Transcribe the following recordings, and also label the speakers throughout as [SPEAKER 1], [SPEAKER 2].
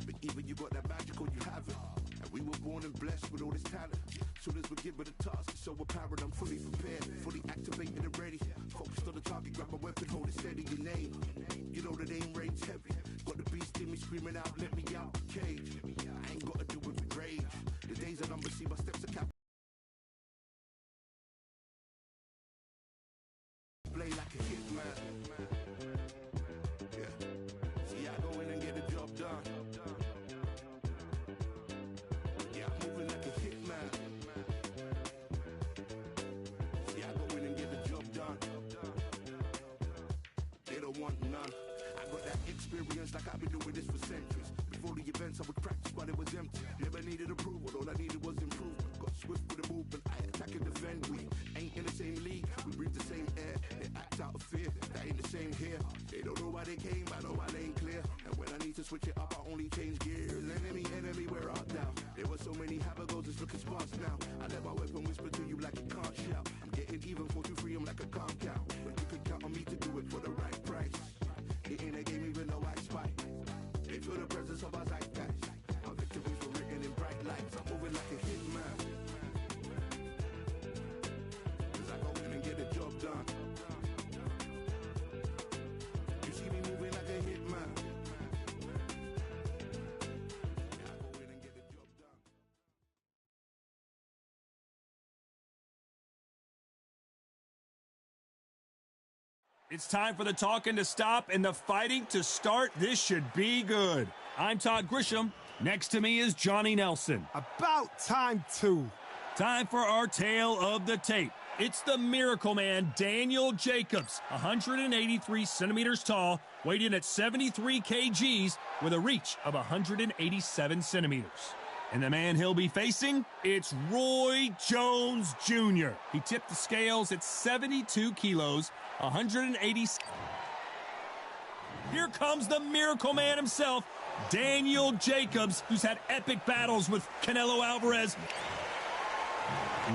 [SPEAKER 1] But either you got that magic or you haven't. And we were born and blessed with all this talent. Soon as we're given a task, it's so apparent I'm fully prepared, fully activated and ready. Focused on the target, grab my weapon, hold it steady, your name. You know that aim range heavy. Got the beast in me screaming out, let me out the cage. I ain't gotta do it with rage. The days are numbered, see my steps are capped. Play like a hitman. Yeah. See, I go in and get the job done. Yeah, I'm moving like a hitman. See, I go in and get the job done. They don't want none. I got that experience like I've been doing this for centuries. Before the events, I would practice, but it was empty. Never needed approval, all I needed was improvement. Got swift with the movement, I attack and defend. We ain't in the same league, we breathe the same air. They act out of fear, that ain't the same here. They don't know why they came, I know why they ain't clear. And when I need to switch it up, I only change gears. Enemy, where art thou? There were so many habagos, it's looking sparse now. I let my weapon whisper to you like it can't shout. I'm getting even, 4-2-3, I'm like a calm cow. But you can count on me to do it for the right price. It ain't a game even though I spy. They feel the presence of our zeitgeist. My victories were written in bright lights. I'm moving like a hitman. Cause I go in and get the job done. You see me moving like a hitman. Yeah, I go in and get the job done.
[SPEAKER 2] It's time for the talking to stop and the fighting to start. This should be good. I'm Todd Grisham. Next to me is Johnny Nelson.
[SPEAKER 3] About time, too.
[SPEAKER 2] Time for our tale of the tape. It's the Miracle Man, Daniel Jacobs, 183 centimeters tall, weighed in at 73 kgs with a reach of 187 centimeters. And the man he'll be facing, it's Roy Jones Jr. He tipped the scales at 72 kilos, 180. Here comes the Miracle Man himself, Daniel Jacobs, who's had epic battles with Canelo Alvarez.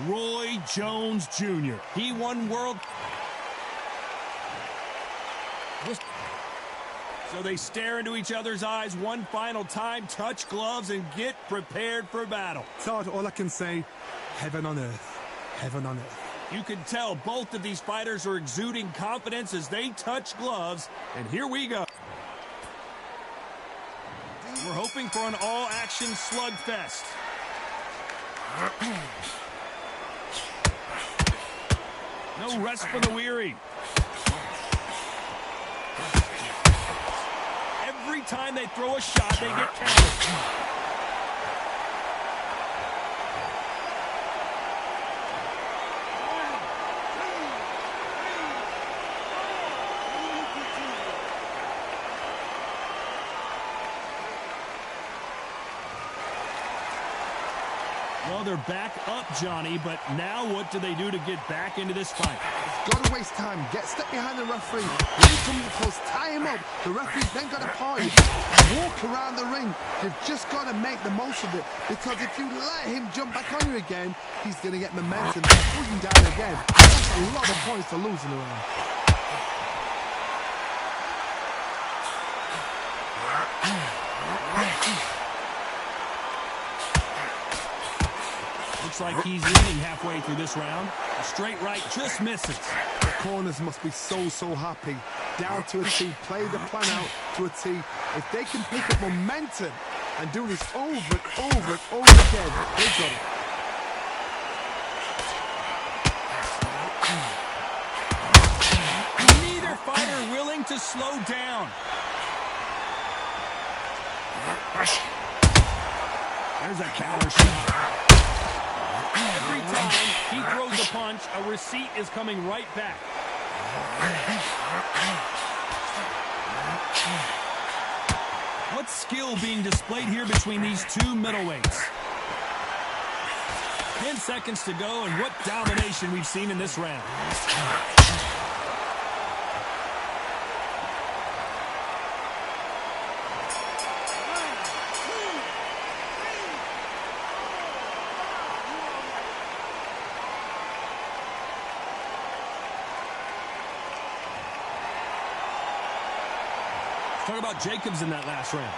[SPEAKER 2] Roy Jones Jr. He won world. So they stare into each other's eyes one final time, touch gloves, and get prepared for battle.
[SPEAKER 3] Todd, all I can say, heaven on earth. Heaven on earth.
[SPEAKER 2] You can tell both of these fighters are exuding confidence as they touch gloves. And here we go. We're hoping for an all-action slugfest. No rest for the weary. Every time they throw a shot, they get counted. Well, they're back up, Johnny, but now what do they do to get back into this fight?
[SPEAKER 3] Gotta waste time. Get step behind the referee. When he comes close, tie him up. The referee's then got to party. Walk around the ring. You've just got to make the most of it. Because if you let him jump back on you again, he's going to get momentum and pull you down again. That's a lot of points to lose in a round.
[SPEAKER 2] Looks like he's leading halfway through this round. A straight right just misses.
[SPEAKER 3] The corners must be so happy. Down to a T. Play the plan out to a T. If they can pick up momentum and do this over and over and over again, they've got it.
[SPEAKER 2] Neither fighter willing to slow down. There's a counter shot. Every time he throws a punch, a receipt is coming right back. What skill being displayed here between these two middleweights? 10 seconds to go, and what domination we've seen in this round. Talk about Jacobs in that last round.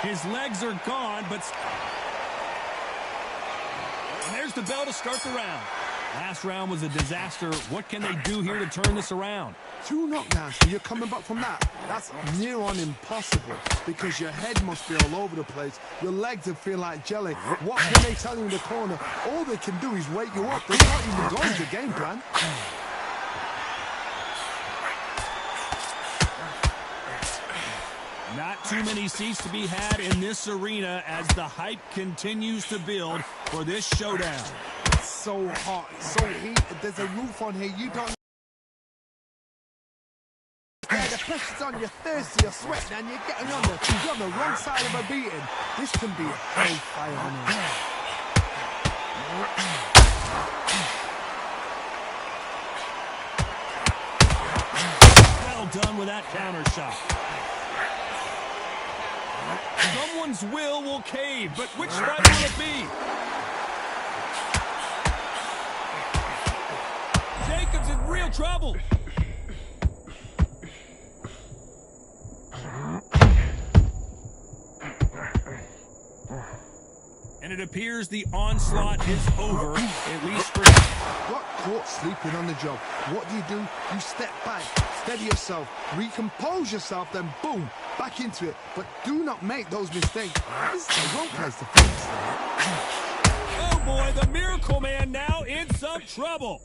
[SPEAKER 2] His legs are gone, but... And there's the bell to start the round. Last round was a disaster. What can they do here to turn this around?
[SPEAKER 3] 2 knockdowns, so you're coming back from that. That's near on impossible because your head must be all over the place. Your legs will feel like jelly. What can they tell you in the corner? All they can do is wake you up. They can't even go into game plan.
[SPEAKER 2] Not too many seats to be had in this arena as the hype continues to build for this showdown.
[SPEAKER 3] It's so hot, it's so heated. There's a roof on here. You don't... Yeah, the pressure's on, you're thirsty, you're sweating, and you're getting on you're on the wrong side of a beating. This can be hellfire on here.
[SPEAKER 2] Well done with that counter shot. Someone's will cave, but which fight will it be? Jacobs in real trouble. And it appears the onslaught is over, at least for...
[SPEAKER 3] Got caught sleeping on the job. What do? You step back, steady yourself, recompose yourself, then boom, back into it. But do not make those mistakes. This is the wrong place to fix.
[SPEAKER 2] Oh boy, the Miracle Man now in some trouble.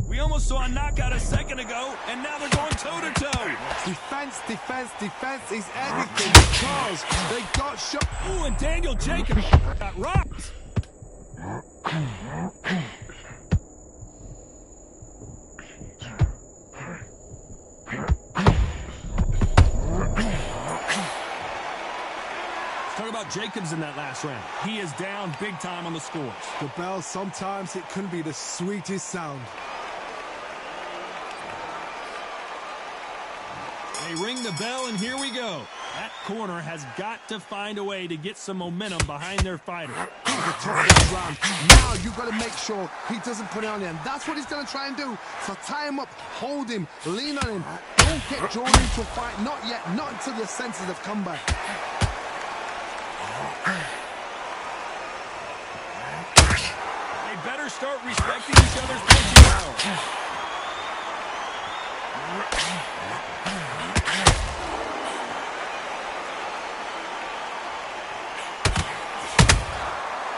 [SPEAKER 2] We almost saw a knockout a second ago, and now they're going toe-to-toe.
[SPEAKER 3] Defense, defense, defense is everything because they got shot.
[SPEAKER 2] Ooh, and Daniel Jacobs got rocked. Talk about Jacobs in that last round. He is down big time on the scores.
[SPEAKER 3] The bell, sometimes it can be the sweetest sound.
[SPEAKER 2] They ring the bell, and here we go. That corner has got to find a way to get some momentum behind their fighter.
[SPEAKER 3] The top round. Now you've got to make sure he doesn't put it on him. That's what he's going to try and do. So tie him up, hold him, lean on him. Don't get drawn into a fight. Not yet. Not until your senses have come back.
[SPEAKER 2] They better start respecting each other's punching power.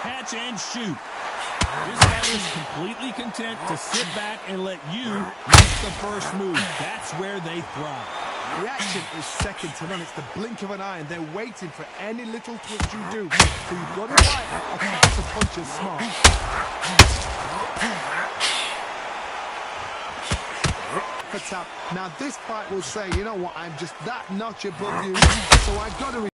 [SPEAKER 2] Catch and shoot. This fighter is completely content to sit back and let you make the first move. That's where they thrive.
[SPEAKER 3] Reaction is second to none. It's the blink of an eye, and they're waiting for any little twitch you do. So you've got to fight a counter punch is smart. Tap. Now this fight will say, you know what, I'm just that notch above you, so I've got to...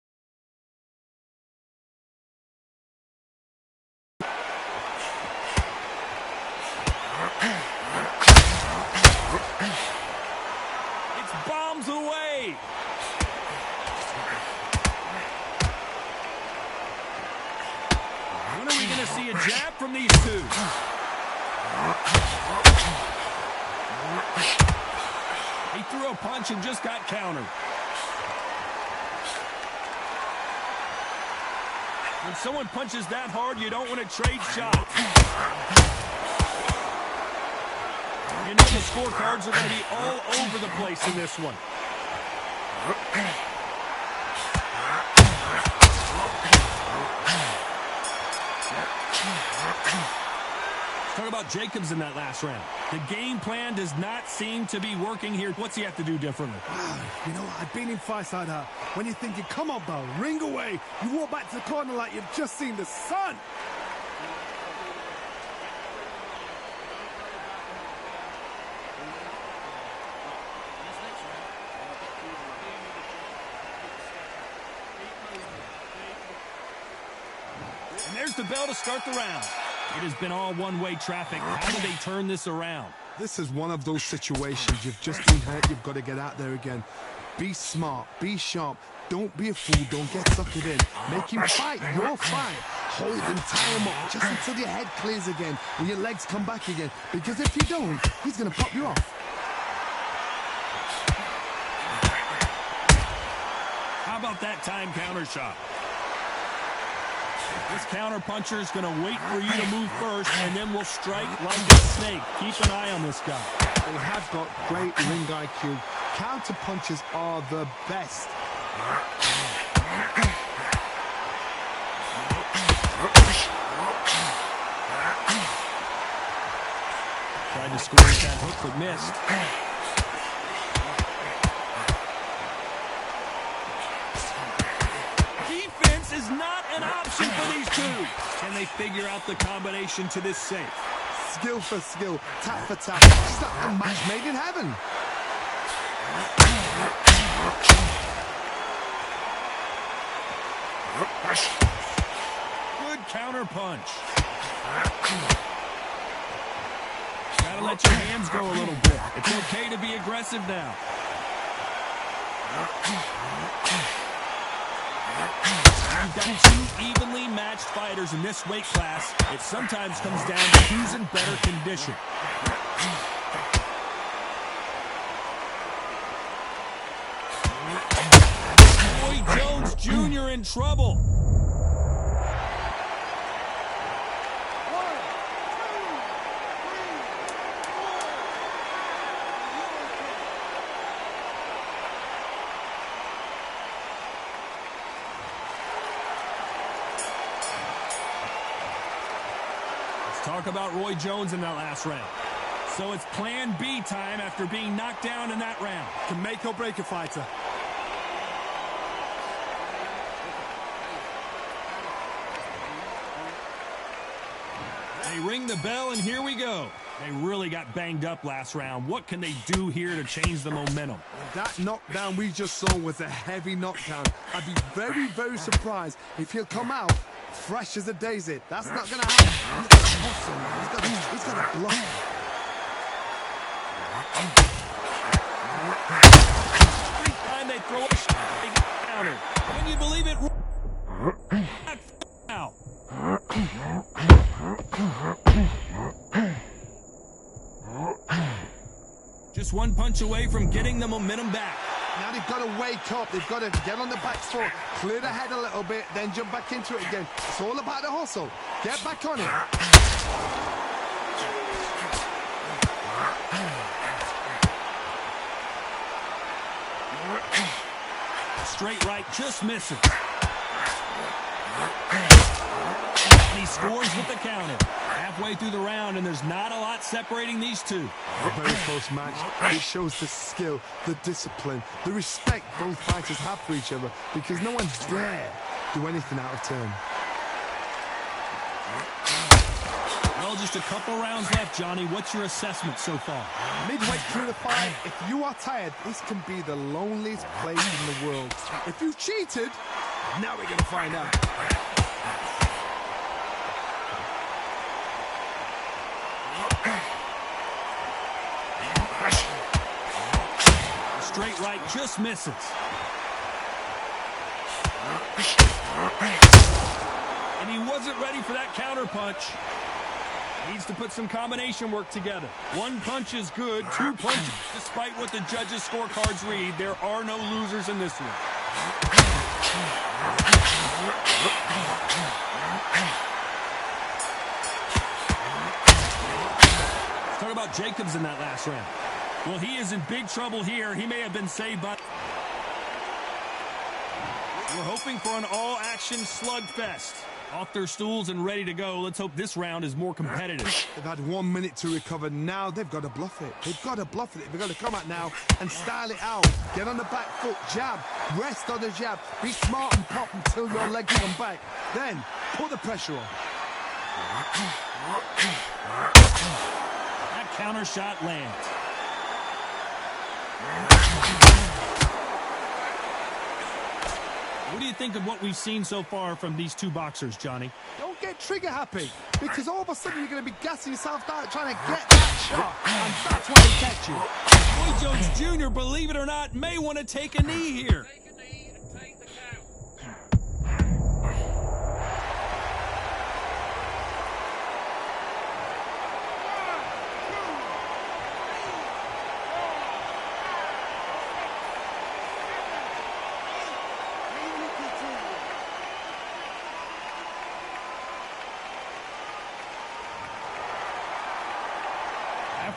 [SPEAKER 2] It's bombs away. When are we going to see a jab from these two? He threw a punch and just got countered. When someone punches that hard, you don't want to trade shots. You know the scorecards are going to be all over the place in this one. Talk about Jacobs in that last round. The game plan does not seem to be working here. What's he have to do differently?
[SPEAKER 3] You know, I've been in fights like that. When you're thinking, come on, Bell, ring away. You walk back to the corner like you've just seen the sun.
[SPEAKER 2] And there's the bell to start the round. It has been all one-way traffic. How do they turn this around?
[SPEAKER 3] This is one of those situations. You've just been hurt. You've got to get out there again. Be smart. Be sharp. Don't be a fool. Don't get suckered in. Make him fight your fight. Hold him, tie him up, just until your head clears again, when your legs come back again. Because if you don't, he's going to pop you off.
[SPEAKER 2] How about that time counter shot? This counter puncher is going to wait for you to move first, and then will strike like a snake. Keep an eye on this guy.
[SPEAKER 3] They have got great ring IQ. Counter punches are the best.
[SPEAKER 2] Tried to score with that hook, but missed. Defense is not an option for these two. Can they figure out the combination to this safe?
[SPEAKER 3] Skill for skill, tap for tap. It's like a match made in heaven.
[SPEAKER 2] Good counter punch. Gotta let your hands go a little bit. It's okay to be aggressive now. You've got two evenly matched fighters in this weight class. It sometimes comes down to who's in better condition. Roy Jones Jr. in trouble. Talk about Roy Jones in that last round. So it's plan B time after being knocked down in that round.
[SPEAKER 3] Can make or break a fighter.
[SPEAKER 2] They ring the bell, and here we go. They really got banged up last round. What can they do here to change the momentum?
[SPEAKER 3] That knockdown we just saw was a heavy knockdown. I'd be very, very surprised if he'll come out fresh as a daisy. That's not going to happen. He's got a hustle. He's got a bluff.
[SPEAKER 2] Every time they throw a shot, they get countered. Can you believe it? Now. Just one punch away from getting the momentum back.
[SPEAKER 3] Now they've got to wake up. They've got to get on the back foot, clear the head a little bit, then jump back into it again. It's all about the hustle. Get back on it.
[SPEAKER 2] Straight right, just misses. And he scores with the counter. Halfway through the round, and there's not a lot separating these two.
[SPEAKER 3] A very close match. It shows the skill, the discipline, the respect both fighters have for each other, because no one dare do anything out of turn.
[SPEAKER 2] Well, just a couple rounds left, Johnny. What's your assessment so far?
[SPEAKER 3] Midway through the fight, if you are tired, this can be the loneliest place in the world. If you cheated, now we're going to find out.
[SPEAKER 2] Straight right just misses. And he wasn't ready for that counter punch. Needs to put some combination work together. One punch is good, two punches. Despite what the judges' scorecards read, there are no losers in this one. Let's talk about Jacobs in that last round. Well, he is in big trouble here. He may have been saved by... We're hoping for an all-action slugfest. Off their stools and ready to go. Let's hope this round is more competitive.
[SPEAKER 3] They've had 1 minute to recover. Now they've got to bluff it. They've got to bluff it. They've got to come out now and style it out. Get on the back foot, jab, rest on the jab. Be smart and pop until your legs come back. Then put the pressure on.
[SPEAKER 2] That counter shot lands. What do you think of what we've seen so far from these two boxers, Johnny?
[SPEAKER 3] Don't get trigger happy, because all of a sudden you're going to be gassing yourself out trying to get that shot, and that's why they catch you.
[SPEAKER 2] Roy Jones Jr., believe it or not, may want to take a knee here.
[SPEAKER 4] Take a knee and take the count.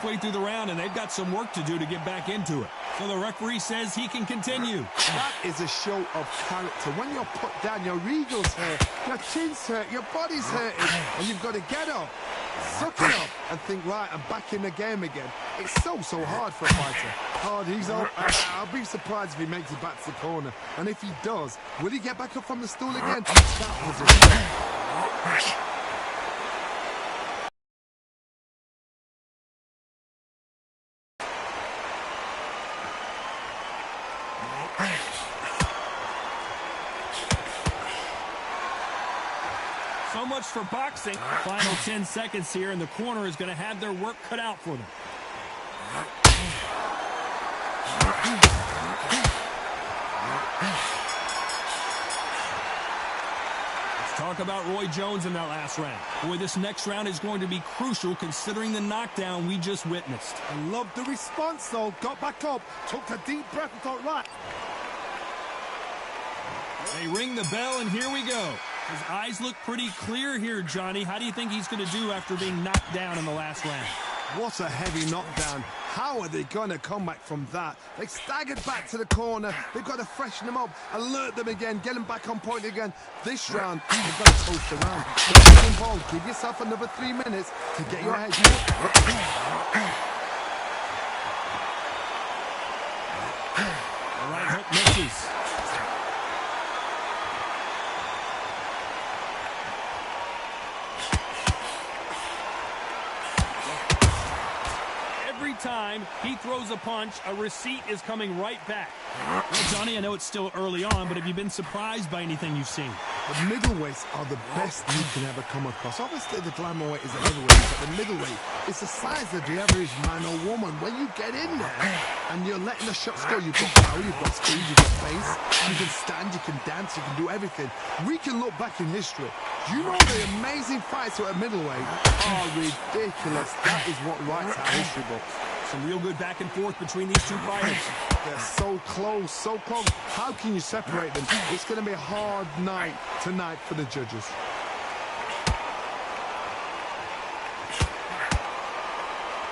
[SPEAKER 2] halfway through the round, and they've got some work to do to get back into it. So the referee says he can continue.
[SPEAKER 3] That is a show of character. When you're put down, your ego's hurt, your chin's hurt, your body's hurting, and you've got to get up, suck it up, and think, right, I'm back in the game again. It's so hard for a fighter. Hard, I'll be surprised if he makes it back to the corner. And if he does, will he get back up from the stool again? That was a
[SPEAKER 2] So much for boxing. Final 10 seconds here, and the corner is going to have their work cut out for them. Let's talk about Roy Jones in that last round. Boy, this next round is going to be crucial considering the knockdown we just witnessed.
[SPEAKER 3] I love the response, though. Got back up, took a deep breath and thought, right.
[SPEAKER 2] They ring the bell, and here we go. His eyes look pretty clear here, Johnny. How do you think he's going to do after being knocked down in the last round?
[SPEAKER 3] What a heavy knockdown. How are they going to come back from that? They staggered back to the corner. They've got to freshen them up, alert them again, get them back on point again. This round, they've got to toast around. Get involved. Give yourself another 3 minutes to get your head.
[SPEAKER 2] The right hook misses. Every time he throws a punch, a receipt is coming right back. Well, Johnny, I know it's still early on, but have you been surprised by anything you've seen?
[SPEAKER 3] The middleweights are the best you can ever come across. Obviously, the glamour weight is the heavyweight, but the middleweight is the size of the average man or woman. When you get in there and you're letting the shots go, you've got power, you've got speed, you've got pace, you can stand, you can dance, you can do everything. We can look back in history. You know the amazing fights at middleweight are ridiculous. That is what writes our history books.
[SPEAKER 2] Some real good back and forth between these two fighters.
[SPEAKER 3] They're so close, so close. How can you separate them? It's going to be a hard night tonight for the judges.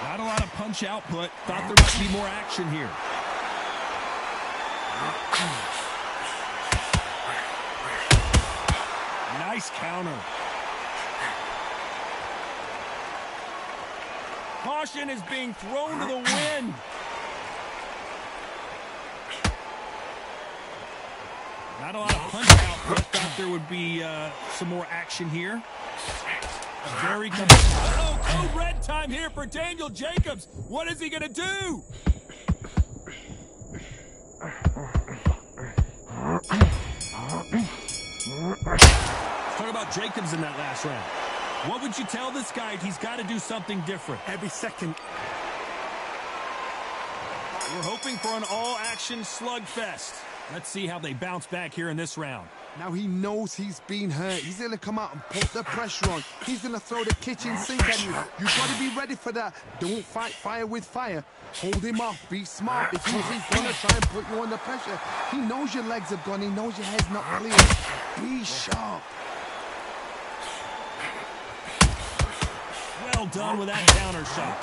[SPEAKER 2] Not a lot of punch output. Thought there might be more action here. Nice counter. Caution is being thrown to the wind. Not a lot of punch output. Thought there would be some more action here. Very good. Oh, code red time here for Daniel Jacobs. What is he going to do? Let's talk about Jacobs in that last round. What would you tell this guy? He's got to do something different.
[SPEAKER 3] Every second.
[SPEAKER 2] We're hoping for an all-action slugfest. Let's see how they bounce back here in this round.
[SPEAKER 3] Now he knows he's been hurt. He's going to come out and put the pressure on. He's going to throw the kitchen sink at you. You've got to be ready for that. Don't fight fire with fire. Hold him off. Be smart because he's going to try and put you under pressure. He knows your legs have gone. He knows your head's not clear. Be sharp.
[SPEAKER 2] Well done with that counter shot.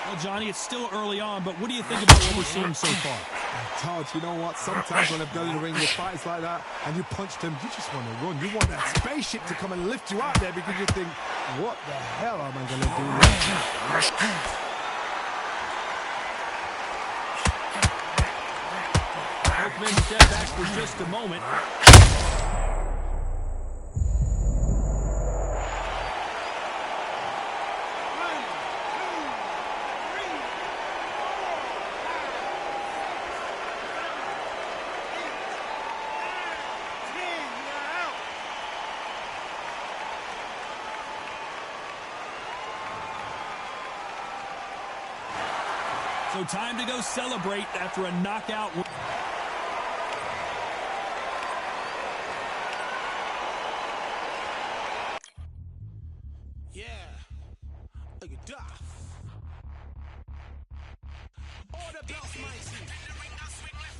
[SPEAKER 2] Well, Johnny, it's still early on, but what do you think about what we're seeing so far?
[SPEAKER 3] Todd, you know what? Sometimes when I've done in the ring with fights like that and you punch them, you just want to run. You want that spaceship to come and lift you out there because you think, what the hell am I going to do now?
[SPEAKER 2] Both men step back for just a moment. So time to go celebrate after a knockout.
[SPEAKER 1] Yeah, look at Duff. All the belts, mighty.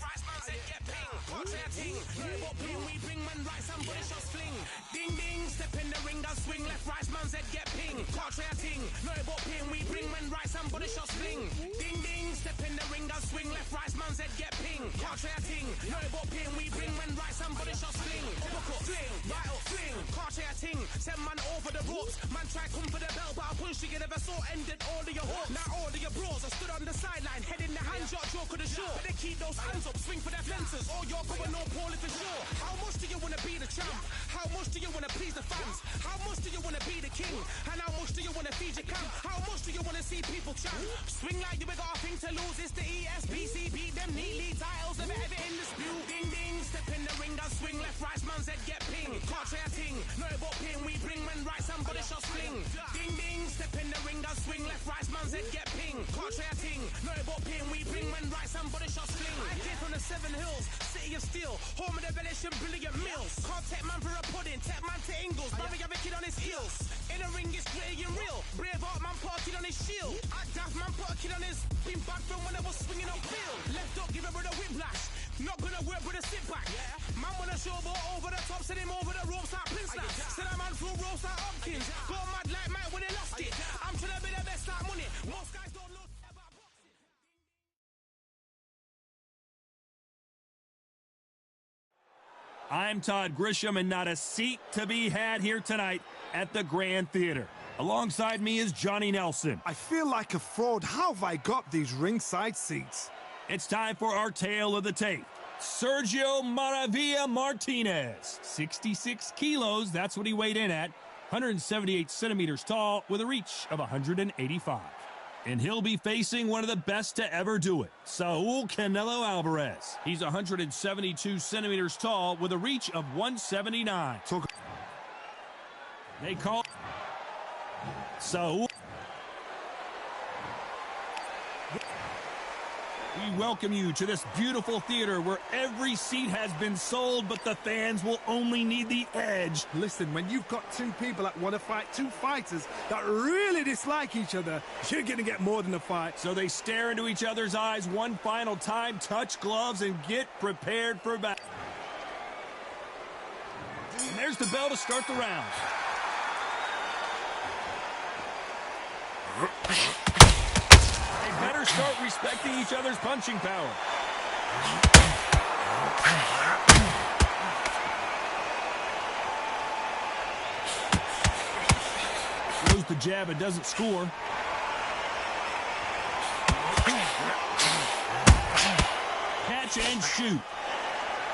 [SPEAKER 5] rice man's head get ping. Can't say a ting. Know what ping we bring when right somebody shots fling. Ding ding, step in the ring and swing. Left rice man's head get ping. Can't say a ting. Know what ping we bring when right somebody shots fling. Ding ding, step in the ring and swing. Left rice man's head get ping. Can't say a ting. Know what ping we bring when right somebody shots fling. Uppercut, fling, right up, fling. Can't say a ting. Send man over the ropes. Man try come for the belt, but I punched you never saw ended all of your hopes. Now all of your bros are stood on the sideline, head in the hand, shot joke of the show. But they keep those hands up, swing for their fences. Or you're going no poorly for sure. How much do you wanna be the champ? How much do you wanna please the fans? How much do you wanna be the king? And how much do you wanna feed your camp? How much do you wanna see people champ? Swing like you ain't got a thing to lose. It's the ESBC, beat them neatly. Titles never ever in dispute. Ding ding, step in the ring and swing. Left rice man's head get ping. Can't say a ting. Know about ping we bring when right somebody shots fling. Ding ding, step in the ring and swing. Left rice man's head get ping. Can't say a ting. Know about ping we bring when right somebody shots fling. I came from the 7 Hills, city of steel, home of the village and brilliant meals. Can't take man for a pudding, take man to Ingles. Barry have a kid on his heels. In the ring it's gritty and real. Braveheart man put a kid on his shield. At Daft man put a kid on his been back from when I was swinging up field. Left up, give him with a whiplash. Not gonna work with a sit back. Man wanna show ball over the top, send him over the ropes like Prince Lap. Send a man through ropes like Hopkins. Go mad like Mike when he lost it. I'm trying to be the best like money. Most guys don't know about boxing.
[SPEAKER 2] I'm Todd Grisham, and not a seat to be had here tonight at the Grand Theater. Alongside me is Johnny Nelson.
[SPEAKER 3] I feel like a fraud. How have I got these ringside seats?
[SPEAKER 2] It's time for our tale of the tape. Sergio Maravilla Martinez, 66 kilos, that's what he weighed in at, 178 centimeters tall with a reach of 185. And he'll be facing one of the best to ever do it, Saul Canelo Alvarez. He's 172 centimeters tall with a reach of 179. They call Saul. We welcome you to this beautiful theater where every seat has been sold, but the fans will only need the edge.
[SPEAKER 3] Listen, when you've got two people that want to fight, two fighters that really dislike each other, you're going to get more than a fight.
[SPEAKER 2] So they stare into each other's eyes one final time, touch gloves, and get prepared for battle. And there's the bell to start the round. They better start respecting each other's punching power. Throws the jab, it doesn't score. Catch and shoot.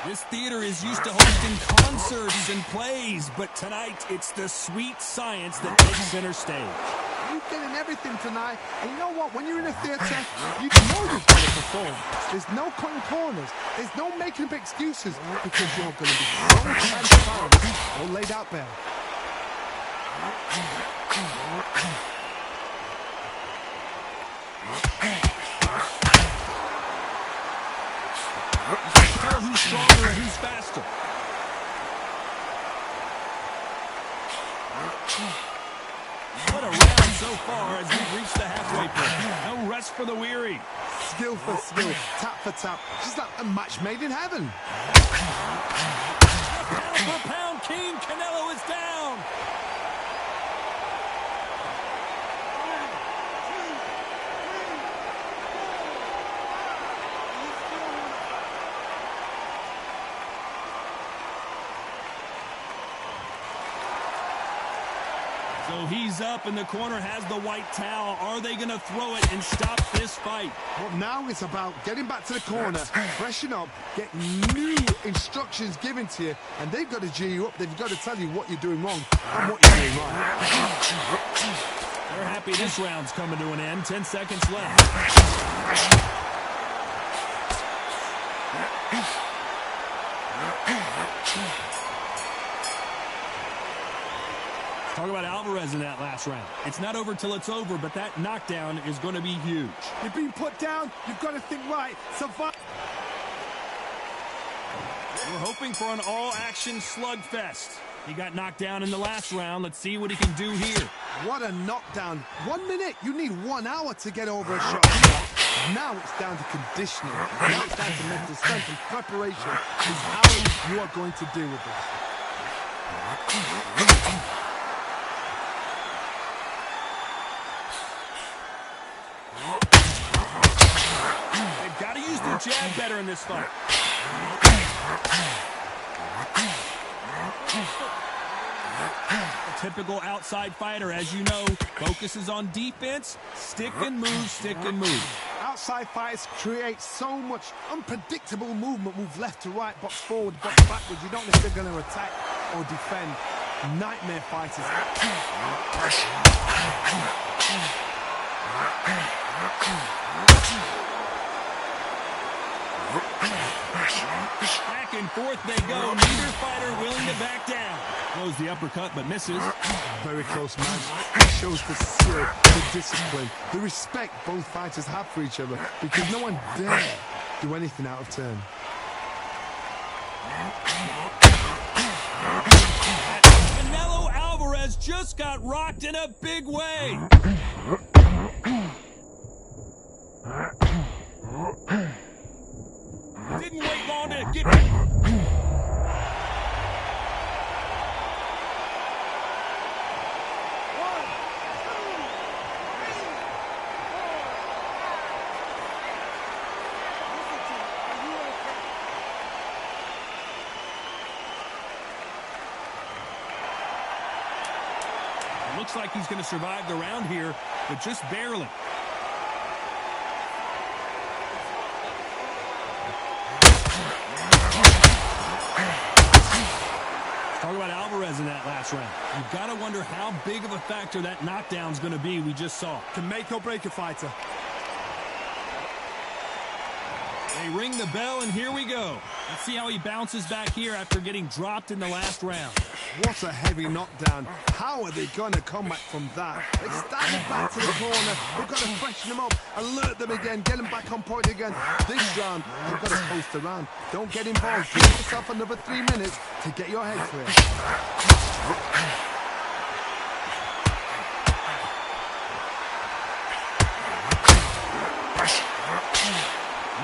[SPEAKER 2] This theater is used to hosting concerts and plays, but tonight it's the sweet science that takes center stage.
[SPEAKER 3] You're getting everything tonight. And you know what? When you're in a theater, you know you've got to perform. There's no cutting corners. There's no making up excuses because you're going to be so transparent. All laid out there.
[SPEAKER 2] Tell who's stronger and who's faster. What a round so far as we've reached the halfway point. No rest for the weary.
[SPEAKER 3] Skill for skill, tap for tap. Just like a match made in heaven.
[SPEAKER 2] Pound for pound, King Canelo is down. So he's up, and the corner has the white towel. Are they going to throw it and stop this fight?
[SPEAKER 3] Well, now it's about getting back to the corner, freshen up, get new instructions given to you, and they've got to G you up. They've got to tell you what you're doing wrong and what you're doing right.
[SPEAKER 2] They're happy this round's coming to an end. 10 seconds left. Talk about Alvarez in that last round. It's not over till it's over, but that knockdown is going to be huge.
[SPEAKER 3] You've been put down. You've got to think right. Survive.
[SPEAKER 2] We're hoping for an all-action slugfest. He got knocked down in the last round. Let's see what he can do here.
[SPEAKER 3] What a knockdown. 1 minute. You need 1 hour to get over a shot. Now it's down to conditioning. Now it's down to mental strength and preparation. Is how you are going to deal with this.
[SPEAKER 2] They've got to use the jab better in this fight. A typical outside fighter, as you know, focuses on defense, stick and move, stick and move.
[SPEAKER 3] Outside fighters create so much unpredictable movement. Move left to right, box forward, box backwards. You don't know if they're going to attack or defend. Nightmare fighters.
[SPEAKER 2] Back and forth they go. Neither fighter willing to back down. Throws the uppercut but misses.
[SPEAKER 3] Very close match. Shows the skill, the discipline, the respect both fighters have for each other, because no one dare do anything out of turn.
[SPEAKER 2] Canelo Alvarez just got rocked in a big way. Didn't wait long to get... Looks like he's going to survive the round here, but just barely. Talk about Alvarez in that last round. You've got to wonder how big of a factor that knockdown's going to be we just saw.
[SPEAKER 3] Can make or break a fighter.
[SPEAKER 2] They ring the bell, and here we go. Let's see how he bounces back here after getting dropped in the last round.
[SPEAKER 3] What a heavy knockdown. How are they going to come back from that? They stand back to the corner. They've got to freshen them up, alert them again, get them back on point again. This round, they've got to coast around. Don't get involved. Give yourself another 3 minutes to get your head clear.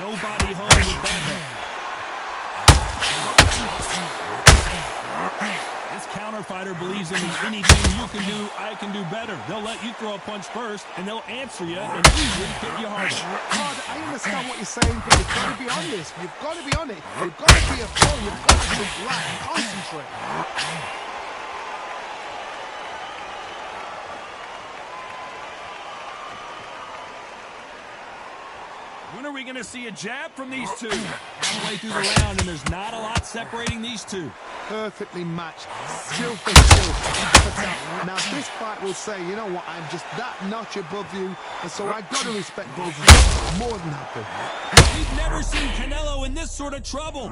[SPEAKER 2] Nobody home with that. This counter fighter believes in anything you can do, I can do better. They'll let you throw a punch first, and they'll answer you and usually hit you harder.
[SPEAKER 3] I understand what you're saying, but you've got to be on this. You've got to be on it. You've got to be a pro. You've got to relax, concentrate.
[SPEAKER 2] When are we going to see a jab from these two? Halfway through the round, and there's not a lot separating these two.
[SPEAKER 3] Perfectly matched. Skill for skill. Now, this fight will say, you know what, I'm just that notch above you, and so I've got to respect both of you. More than happy.
[SPEAKER 2] We've never seen Canelo in this sort of trouble.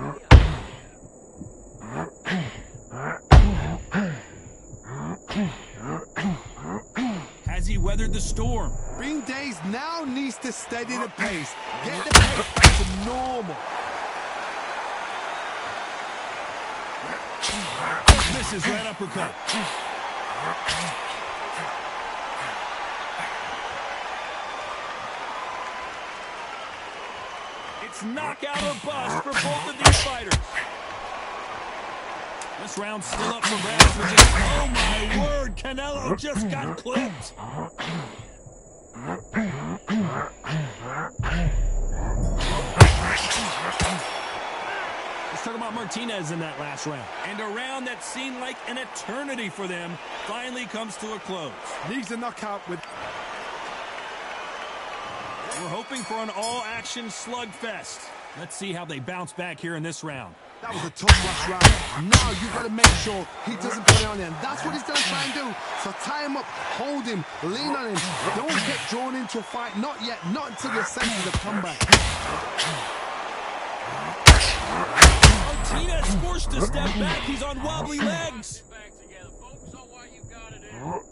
[SPEAKER 2] Has he weathered the storm?
[SPEAKER 3] Bing Days now needs to steady the pace. Get the pace back to normal.
[SPEAKER 2] This is right uppercut. It's knockout or bust for both of these fighters. This round's still up for grabs. Oh my word, Canelo just got clipped. Let's talk about Martinez in that last round. And a round that seemed like an eternity for them finally comes to a close.
[SPEAKER 3] Needs a knockout with...
[SPEAKER 2] We're hoping for an all-action slugfest. Let's see how they bounce back here in this round.
[SPEAKER 3] That was a tough last round. Now you've got to make sure he doesn't put it on him. That's what he's going to try and do. So tie him up, hold him, lean on him. Don't get drawn into a fight. Not yet. Not until you're senses the comeback.
[SPEAKER 2] Martinez forced to step back. He's on wobbly legs.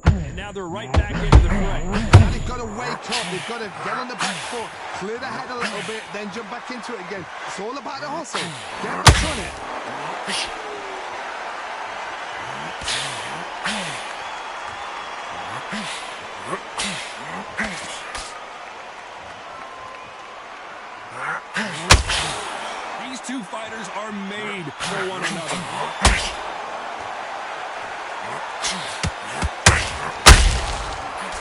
[SPEAKER 2] And now they're right back into the fray.
[SPEAKER 3] Now they've got to wake up. They've got to get on the back foot, clear the head a little bit, then jump back into it again. It's all about the hustle. Get back on it.
[SPEAKER 2] two fighters are made for one another.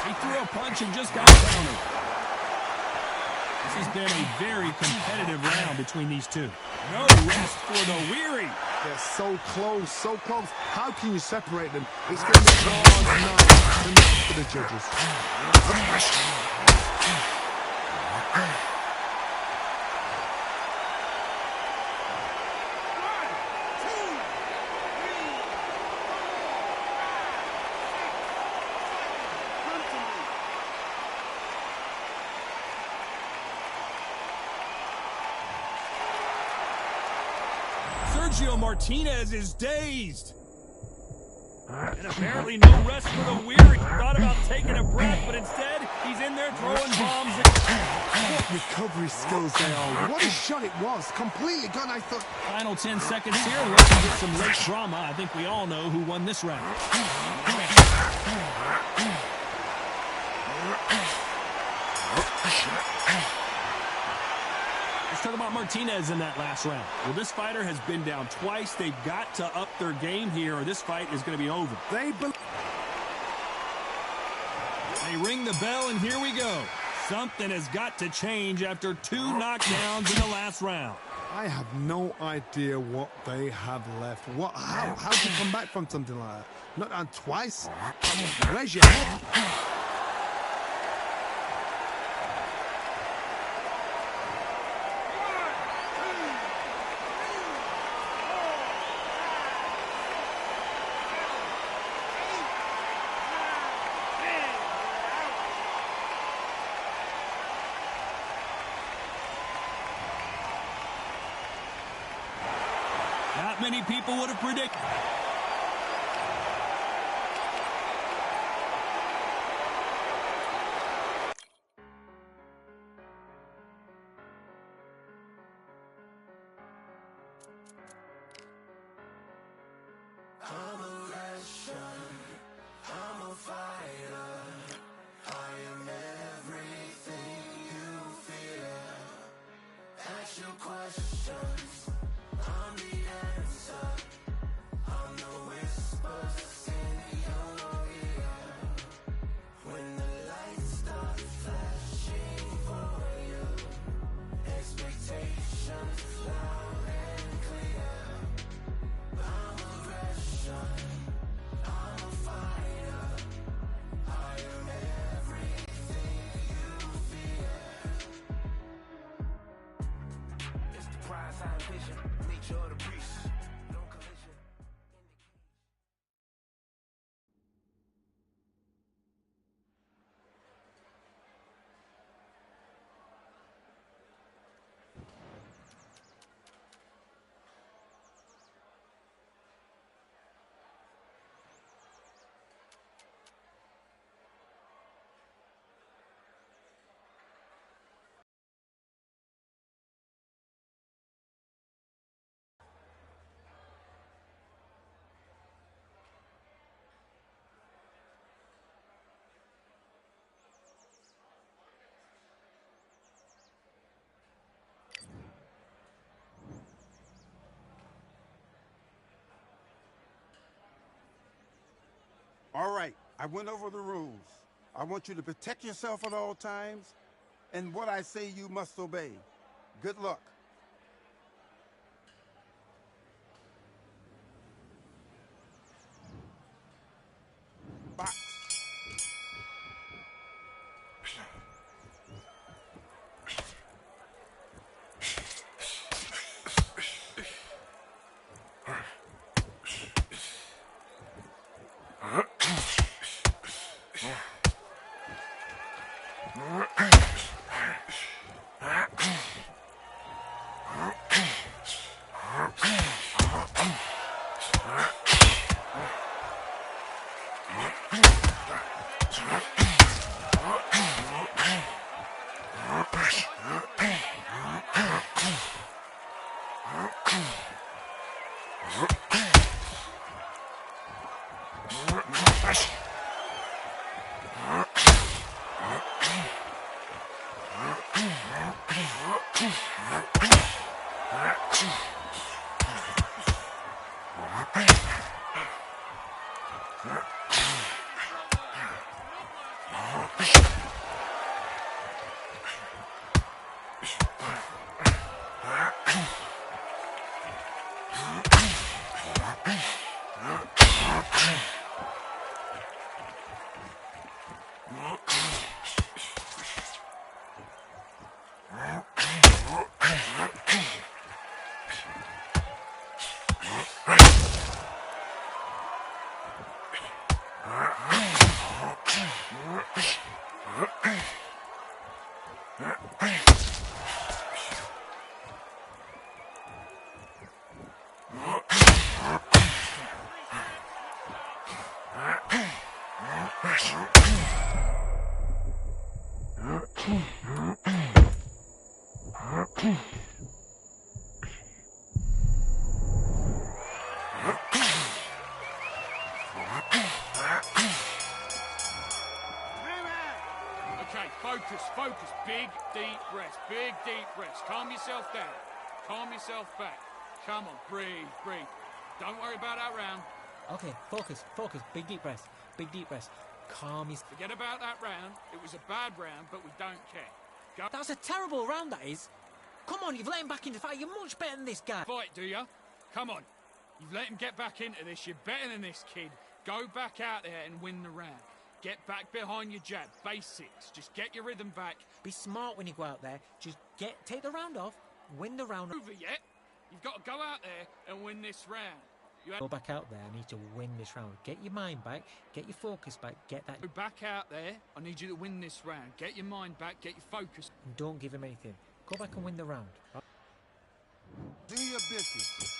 [SPEAKER 2] He threw a punch and just got countered. This has been a very competitive round between these two. No rest for the weary.
[SPEAKER 3] They're so close, so close. How can you separate them? It's going to be hard tonight for the judges.
[SPEAKER 2] Sergio Martinez is dazed. And apparently no rest for the weary. Thought about taking a breath, but instead he's in there throwing bombs.
[SPEAKER 3] What recovery skills they are. What a shot it was. Completely gone, I thought.
[SPEAKER 2] Final 10 seconds here. Let's get some late drama. I think we all know who won this round. Let's talk about Martinez in that last round. Well, this fighter has been down twice. They've got to up their game here, or this fight is going to be over. They ring the bell, and here we go. Something has got to change after two knockdowns in the last round.
[SPEAKER 3] I have no idea what they have left. How do you come back from something like that? Not down twice? Where's your head?
[SPEAKER 2] Not many people would have predicted.
[SPEAKER 6] All right, I went over the rules. I want you to protect yourself at all times, and what I say you must obey. Good luck. Box.
[SPEAKER 4] Okay, focus. Big, deep breaths. Big, deep breaths. Calm yourself down. Calm yourself back. Come on, breathe. Don't worry about that round.
[SPEAKER 7] Okay, focus. Big deep breaths. Calm yourself.
[SPEAKER 4] Forget about that round. It was a bad round, but we don't care. Go
[SPEAKER 7] That's a terrible round, that is. Come on, you've let him back into the fight. You're much better than this guy.
[SPEAKER 4] fight, do ya? Come on. You've let him get back into this. You're better than this kid. Go back out there and win the round. Get back behind your jab. Basics. Just get your rhythm back.
[SPEAKER 7] Be smart when you go out there. Just take the round off, win the round.
[SPEAKER 4] Over yet? You've got to go out there and win this round.
[SPEAKER 7] Go back out there. I need to win this round. Get your mind back. Get your focus back. Get that.
[SPEAKER 4] Go back out there. I need you to win this round. Get your mind back. Get your focus.
[SPEAKER 7] And don't give him anything. Go back and win the round.
[SPEAKER 6] Do your business.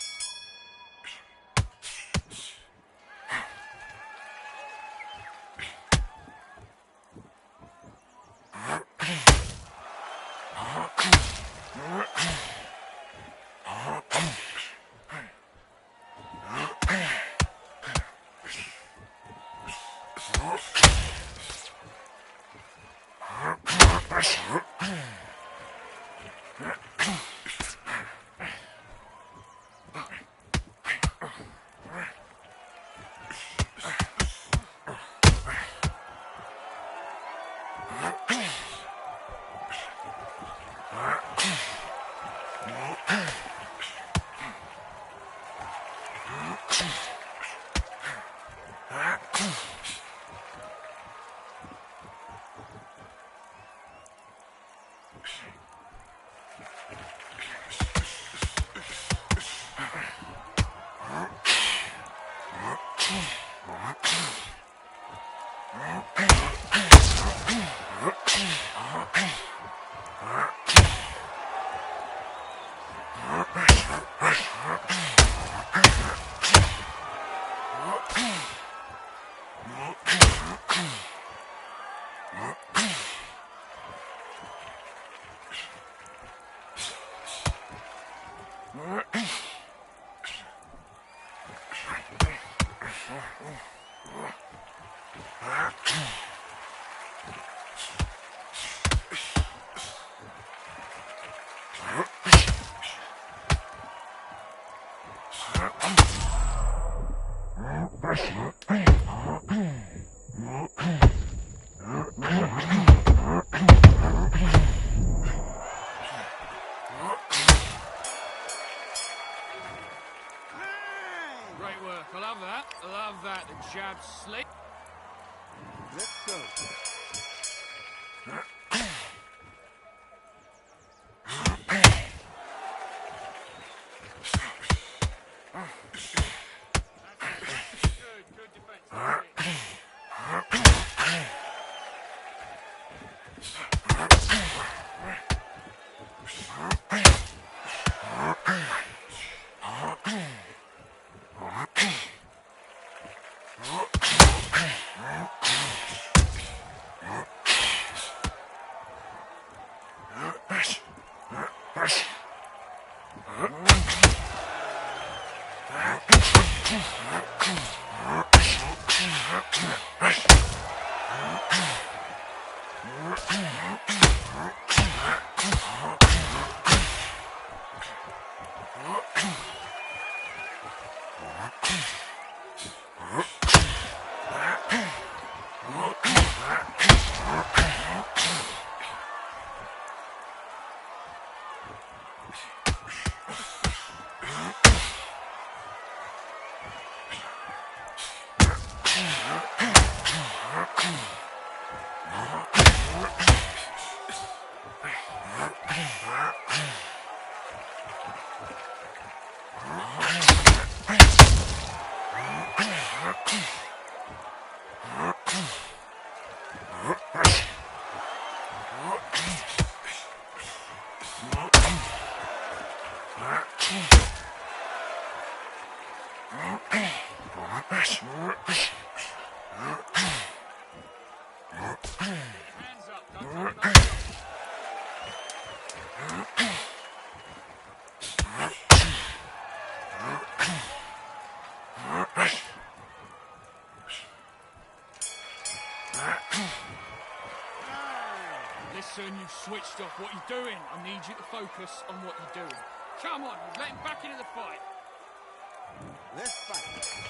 [SPEAKER 4] Great work. I love that. The jab slick.
[SPEAKER 6] Let's go.
[SPEAKER 4] Good defense. That's it. Hands up, don't take another shot. Listen, you've switched off. What you're doing, I need you to focus on what you're doing. Come on, you've let him back into the fight.
[SPEAKER 6] Let's fight.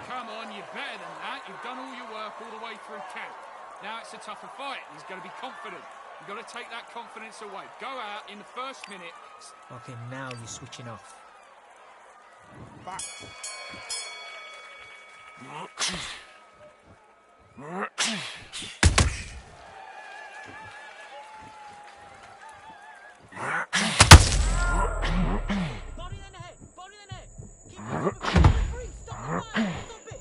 [SPEAKER 4] Come on, you're better than that. You've done all your work all the way through camp. Now it's a tougher fight. He's going to be confident. You've got to take that confidence away. Go out in the first minute.
[SPEAKER 7] Okay, now you're switching off.
[SPEAKER 6] Fight.
[SPEAKER 5] Body in the head, body in the head. Keep moving, free, stop the fight, stop it.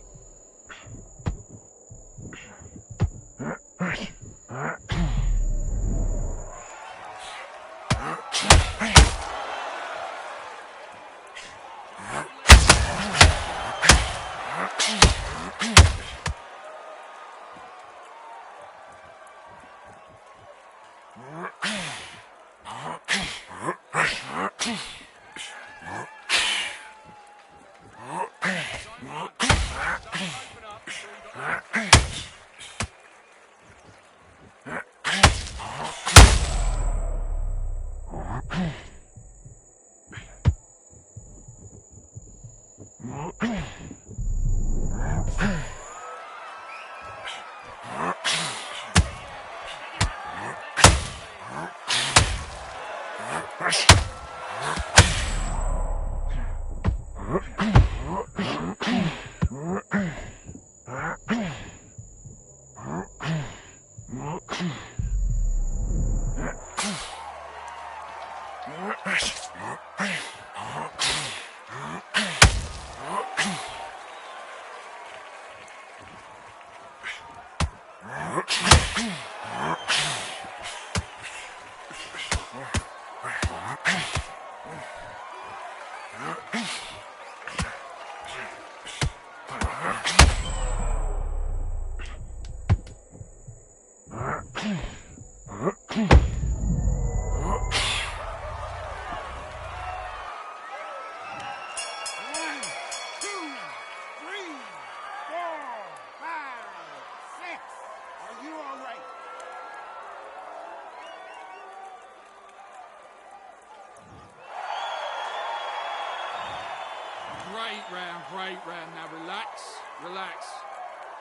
[SPEAKER 4] Great round, great round. Now relax, relax.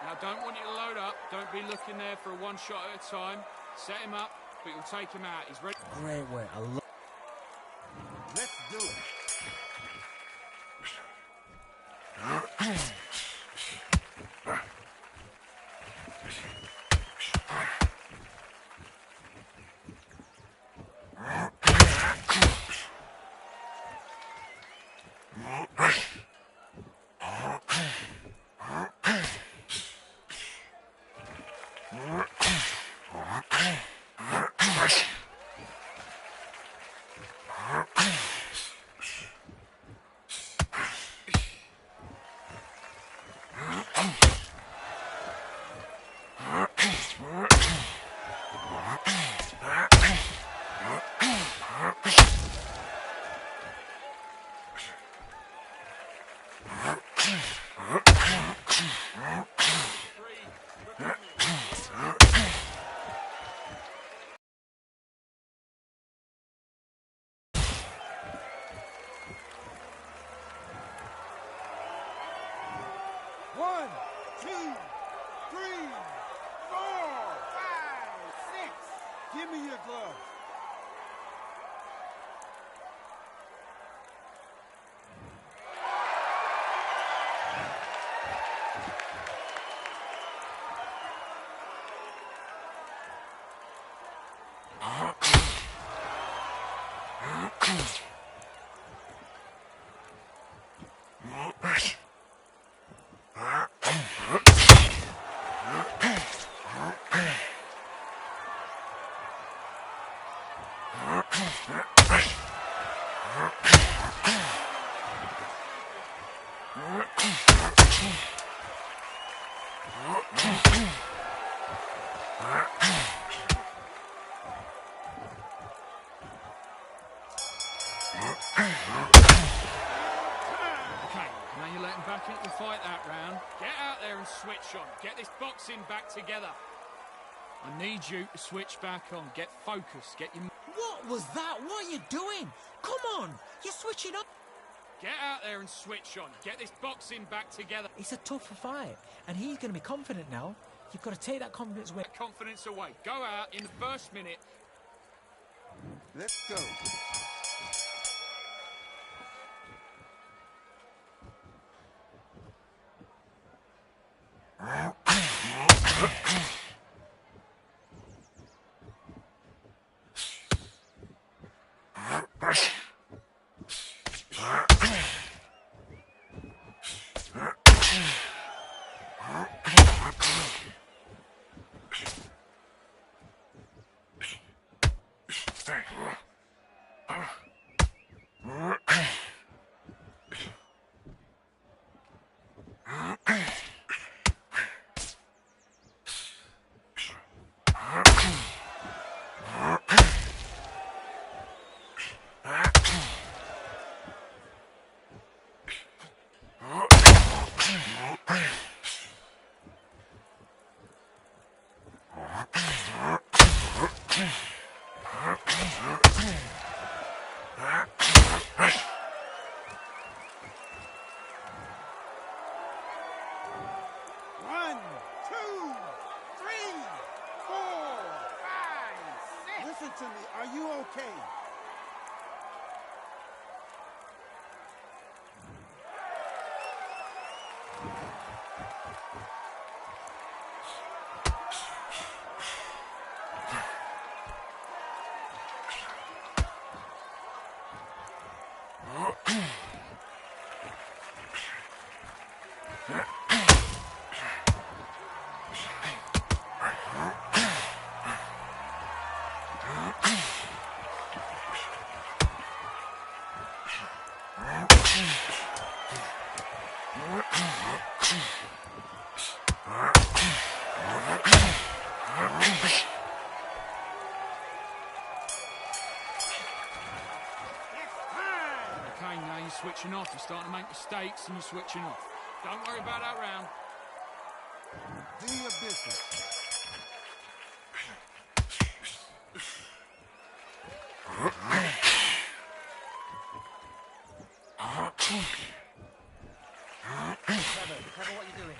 [SPEAKER 4] Now, don't want you to load up. Don't be looking there for a one shot at a time. Set him up, but you'll take him out. He's ready.
[SPEAKER 7] Great work. I love.
[SPEAKER 6] Let's do it. One, two, three, 4, 5, 6. Give me your glove.
[SPEAKER 4] Okay, now you're letting back into the fight that round. Get out there and switch on. Get this boxing back together. I need you to switch back on. Get focused. Get your...
[SPEAKER 7] What was that? What are you doing? Come on. You're switching up.
[SPEAKER 4] Get out there and switch on. Get this boxing back together.
[SPEAKER 7] It's a tougher fight, and he's going to be confident now. You've got to take that confidence away.
[SPEAKER 4] Confidence away. Go out in the first minute.
[SPEAKER 6] Let's go. One, two, three, 4, 5, 6. Listen to me. Are you okay?
[SPEAKER 4] Okay, now you're switching off. You're starting to make mistakes and you're switching off. Don't worry about that round.
[SPEAKER 6] Do your business.
[SPEAKER 7] Trevor, what are you doing?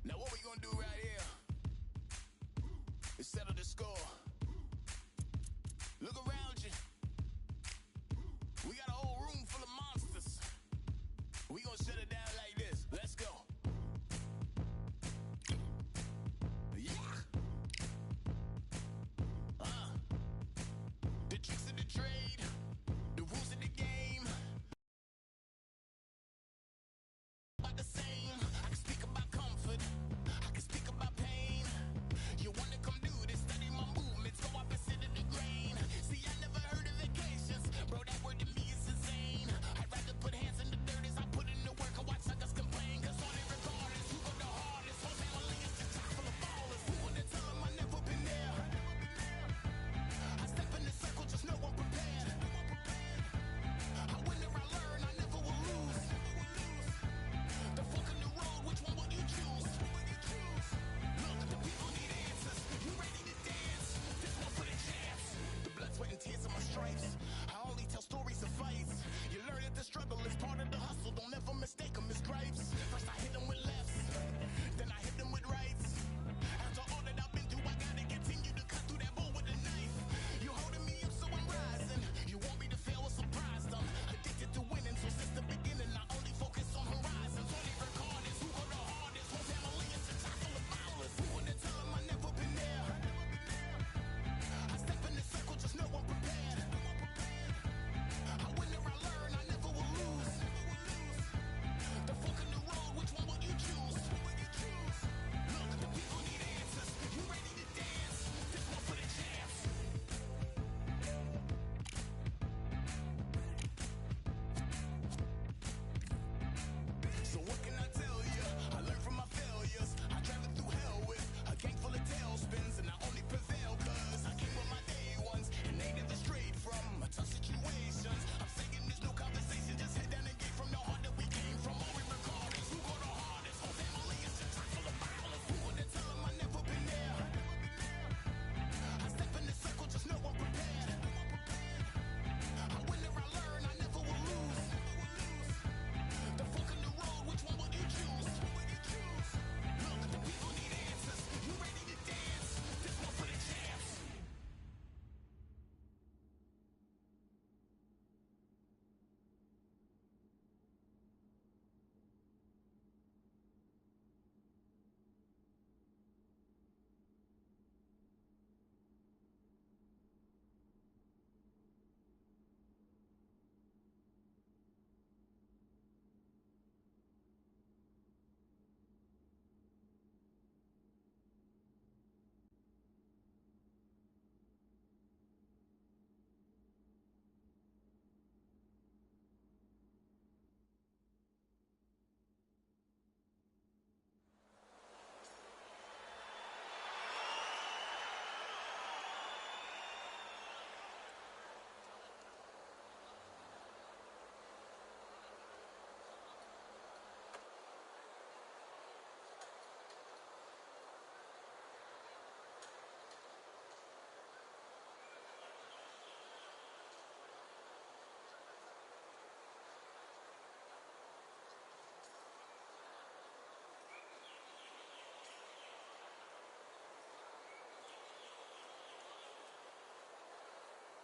[SPEAKER 5] Now what we gonna do right here is settle the score. Look around you. We got a whole room full of monsters. We gonna shut it down like this. Let's go. Yeah. The tricks of the trade, the rules of the game. About the same. I can speak about comfort. I can speak about pain. You wanna come do this? Study my movements. Go opposite of the grain. See, I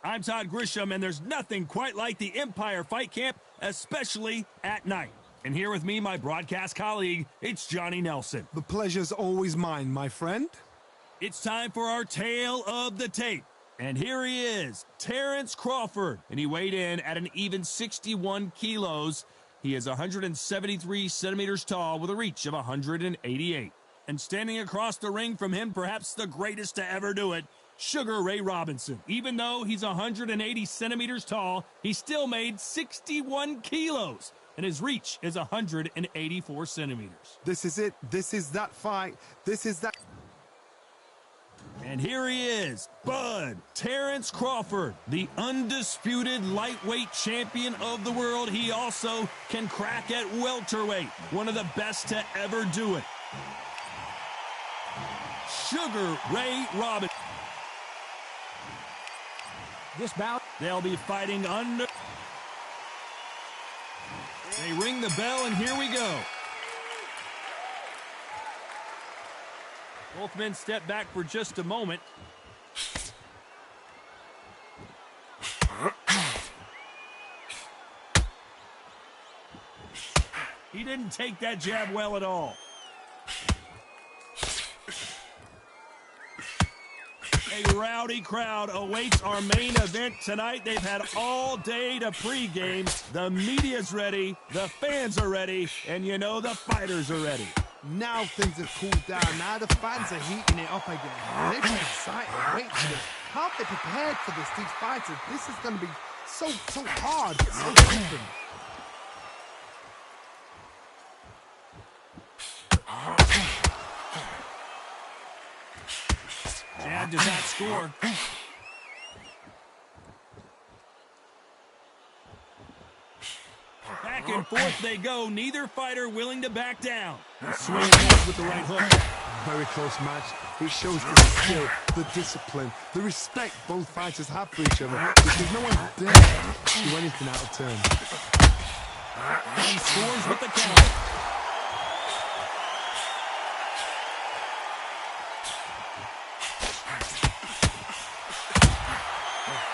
[SPEAKER 2] I'm Todd Grisham, and there's nothing quite like the Empire Fight Camp, especially at night. And here with me, my broadcast colleague, it's Johnny Nelson.
[SPEAKER 3] The pleasure's always mine, my friend.
[SPEAKER 2] It's time for our tale of the tape. And here he is, Terrence Crawford. And he weighed in at an even 61 kilos. He is 173 centimeters tall with a reach of 188. And standing across the ring from him, perhaps the greatest to ever do it, Sugar Ray Robinson. Even though he's 180 centimeters tall, he still made 61 kilos. And his reach is 184 centimeters.
[SPEAKER 3] This is it. This is that fight. This is that.
[SPEAKER 2] And here he is, Bud Terrence Crawford, the undisputed lightweight champion of the world. He also can crack at welterweight, one of the best to ever do it. Sugar Ray Robinson.
[SPEAKER 7] This bout,
[SPEAKER 2] They'll be fighting under. They ring the bell, and here we go. Both men step back for just a moment. He didn't take that jab well at all. A rowdy crowd awaits our main event tonight. They've had all day to pregame. The media's ready, the fans are ready, and you know the fighters are ready.
[SPEAKER 3] Now things have cooled down. Now the fans are heating it up again. They've been excited. Wait for this. Can't they prepared for this? These fighters. This is going to be so hard, so different.
[SPEAKER 2] Jab does not score. Back and forth they go. Neither fighter willing to back down. Swing with the right hook.
[SPEAKER 3] Very close match. It shows the skill, the discipline, the respect both fighters have for each other, because no one dare do anything out of turn.
[SPEAKER 2] He scores with the counter.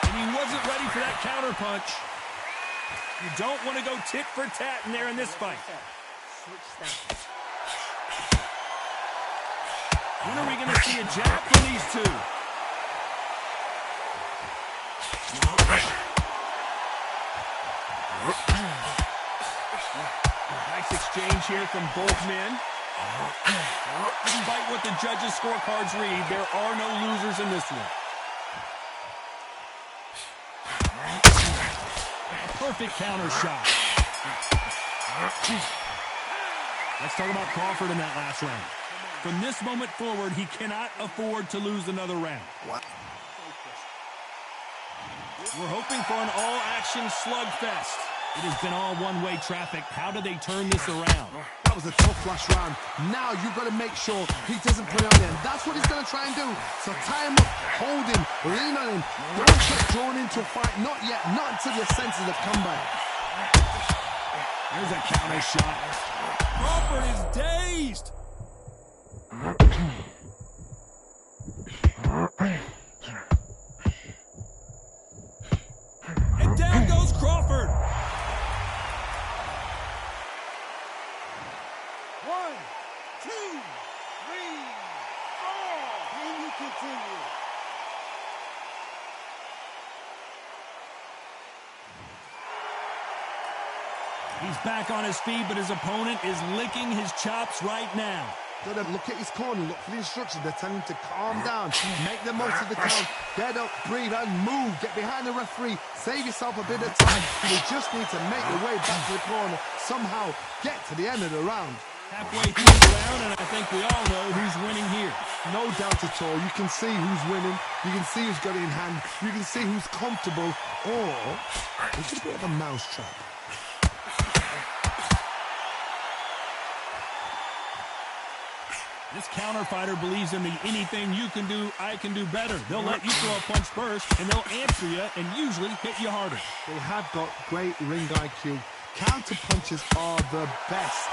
[SPEAKER 2] And he wasn't ready for that counter punch. You don't want to go tit for tat in there in this fight. When are we going to see a jab from these two? Nice exchange here from both men. Despite what the judges' scorecards read, there are no losers in this one. Perfect counter shot. Let's talk about Crawford in that last round. From this moment forward, he cannot afford to lose another round. We're hoping for an all-action slugfest. It has been all one-way traffic. How do they turn this around?
[SPEAKER 3] That was a tough last round. Now you've got to make sure he doesn't put it on there. That's what he's going to try and do. So tie him up, hold him, lean on him. Don't get drawn into a fight. Not yet. Not until your senses have come back.
[SPEAKER 2] There's a counter shot. Crawford is dazed. And down goes Crawford.
[SPEAKER 6] 1, 2, 3, 4. Can you continue?
[SPEAKER 2] He's back on his feet, but his opponent is licking his chops right now.
[SPEAKER 3] Got to look at his corner, look for the instructions. They're telling him to calm down, make the most of the count, get up, breathe, and move. Get behind the referee, save yourself a bit of time. You just need to make your way back to the corner, somehow get to the end of the round.
[SPEAKER 2] Halfway through the round, and I think we all know who's winning here.
[SPEAKER 3] No doubt at all. You can see who's winning. You can see who's got it in hand. You can see who's comfortable. Or it's a bit of a mousetrap.
[SPEAKER 2] This counter fighter believes in the anything you can do, I can do better. They'll let you throw a punch first, and they'll answer you and usually hit you harder.
[SPEAKER 3] They have got great ring IQ. Counter punches are the best.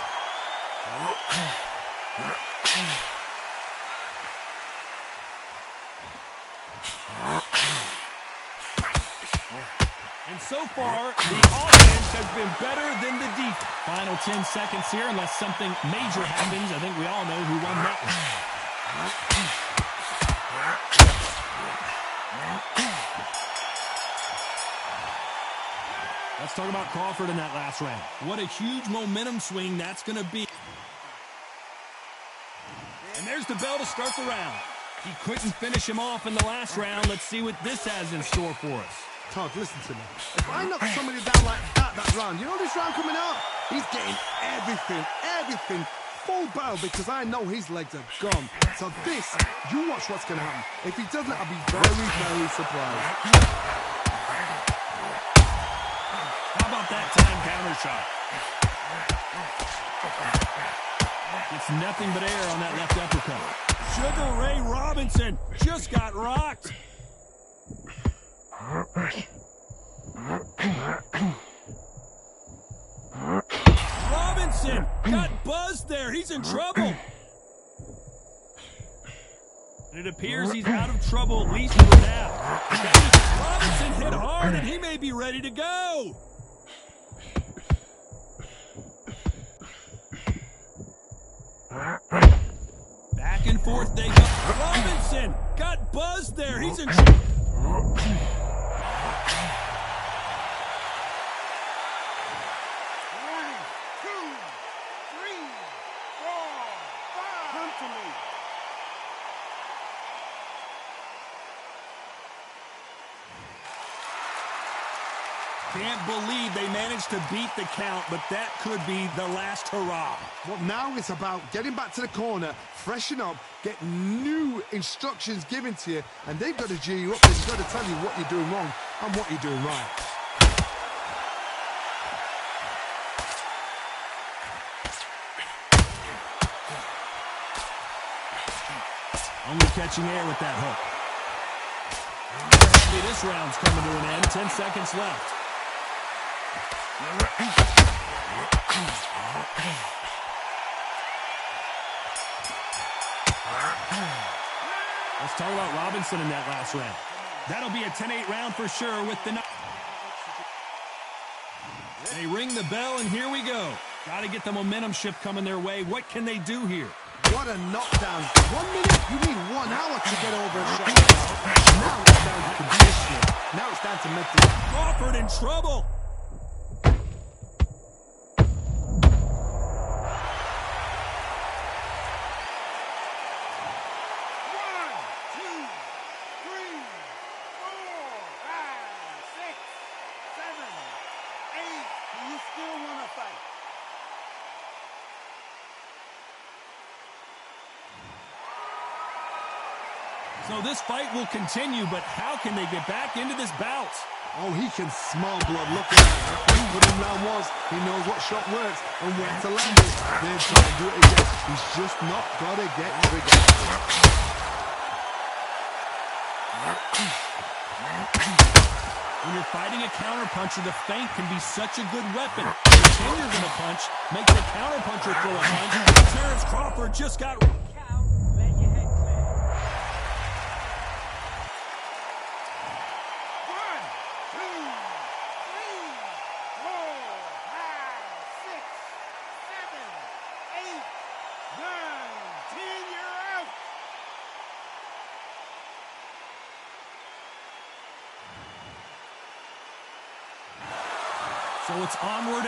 [SPEAKER 2] And so far, the offense has been better than the defense. Final 10 seconds here, unless something major happens. I think we all know who won that one. Let's talk about Crawford in that last round. What a huge momentum swing that's going to be. And there's the bell to start the round. He couldn't finish him off in the last round. Let's see what this has in store for us.
[SPEAKER 3] Todd, listen to me. If I knock somebody down like that round, you know this round coming up? He's getting everything, full battle, because I know his legs are gone. So this, you watch what's going to happen. If he doesn't, I'll be very surprised.
[SPEAKER 2] How about that time counter shot? It's nothing but air on that left uppercut. Sugar Ray Robinson just got rocked. Robinson got buzzed there. He's in trouble. And it appears he's out of trouble, at least for now. Robinson hit hard, and he may be ready to go. Back and forth they go. Robinson got buzzed there. He's in trouble.
[SPEAKER 6] 1, 2, 3, 4, 5. Come to me.
[SPEAKER 2] Can't believe they managed to beat the count, but that could be the last hurrah.
[SPEAKER 3] Well, now it's about getting back to the corner, freshen up, get new instructions given to you, and they've got to G you up. They've got to tell you what you're doing wrong and what you're doing right.
[SPEAKER 2] Only catching air with that hook. This round's coming to an end. 10 seconds left. Let's talk about Robinson in that last round. That'll be a 10-8 round for sure with the... They ring the bell, and here we go. Got to get the momentum shift coming their way. What can they do here?
[SPEAKER 3] What a knockdown. 1 minute, you need 1 hour to get over a shot. Now it's down to conditioning. Now it's down to mental.
[SPEAKER 2] Crawford in trouble.
[SPEAKER 6] 8. You still want to fight?
[SPEAKER 2] So this fight will continue, but how can they get back into this bout?
[SPEAKER 3] Oh, he can smell blood. Look at that. He put him down once. He knows what shot works and where to land it. Then try to do it again. He's just not got to get triggered.
[SPEAKER 2] When you're fighting a counterpuncher, the feint can be such a good weapon. Pretenders of a punch make the counterpuncher throw a punch. Terrence Crawford just got... So it's onward.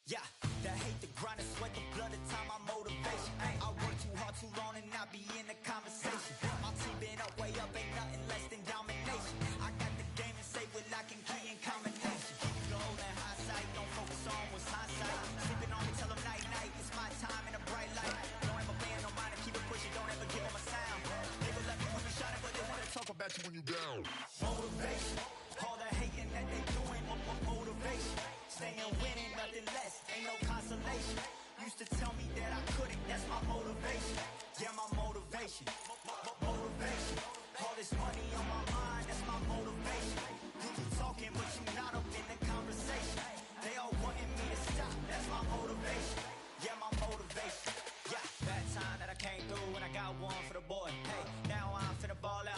[SPEAKER 5] Yeah, the hate, the grind, the sweat, the blood, the time, my motivation. I work too hard, too long, and not be in the conversation. My team been up, way up, ain't nothing less than domination. I got the game and say what I can key in combination. Keep it low and high sight, don't focus on what's hindsight. Sleeping on me, tell them night, night, it's my time in a bright light. Don't ever paying no mind, keep it pushing, don't ever give them a sound. They will let me when you shining, but they want to talk about you when you down. Motivation, all the hating that they doing, motivation. Staying winning, nothing less, ain't no consolation. Used to tell me that I couldn't, that's my motivation. Yeah, my motivation, motivation. All this money on my mind, that's my motivation. You talking, but you not up in the conversation. They all wanting me to stop, that's my motivation. Yeah, my motivation. Yeah, that time that I came through and I got one for the boy. Hey, now I'm finna ball out.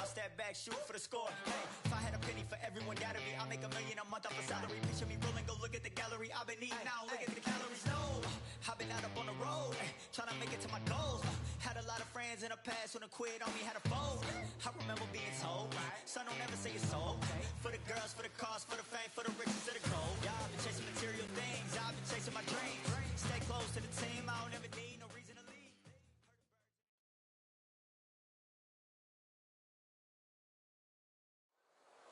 [SPEAKER 5] shoot for the score. Hey, if I had a penny for everyone doubted me, I'll make $1 million a month off a salary. Picture me rolling, go look at the gallery. I've been eating now, look at the calories. No, I've been out up on the road, trying to make it to my goals. Had a lot of friends in the past when I quit on me, had a fold. I remember being told, son, don't ever say it's sold. For the girls, for the cars, for the fame, for the riches, for the gold. Yeah, I've been chasing material things, I've been chasing my dreams. Stay close to the team, I don't ever need no reason to leave.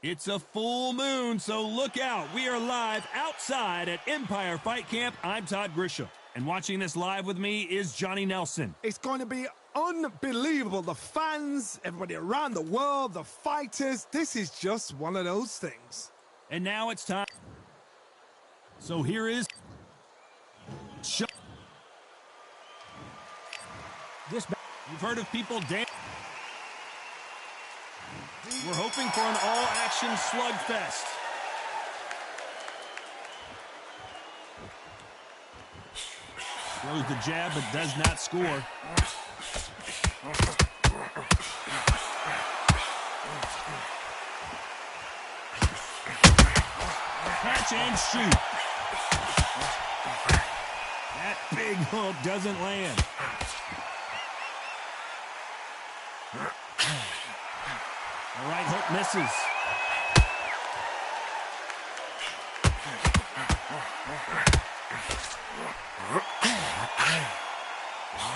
[SPEAKER 2] It's a full moon, so look out. We are live outside at Empire Fight Camp. I'm Todd Grisham, and watching this live with me is Johnny Nelson.
[SPEAKER 3] It's going to be unbelievable. The fans, everybody around the world, the fighters. This is just one of those things.
[SPEAKER 2] And now it's time. So here is... You've heard of people dance. We're hoping for an all-action slugfest. Throws the jab, but does not score. Catch and shoot. That big hook doesn't land. The right hook misses.